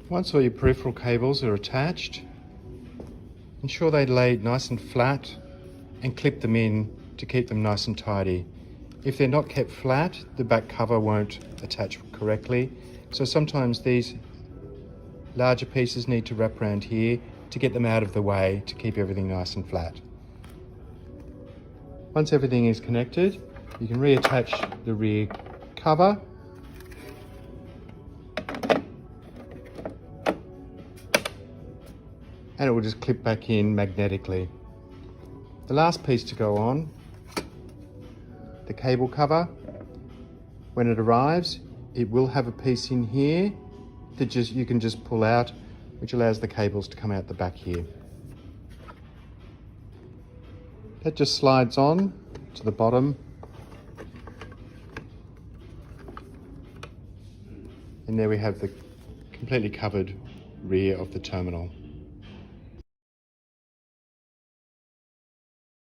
Once all your peripheral cables are attached, ensure they lay nice and flat and clip them in to keep them nice and tidy. If they're not kept flat, the back cover won't attach correctly. So sometimes these larger pieces need to wrap around here to get them out of the way to keep everything nice and flat. Once everything is connected, you can reattach the rear cover. And it will just clip back in magnetically. The last piece to go on, the cable cover, when it arrives, it will have a piece in here that you can just pull out, which allows the cables to come out the back here. That just slides on to the bottom. And there we have the completely covered rear of the terminal.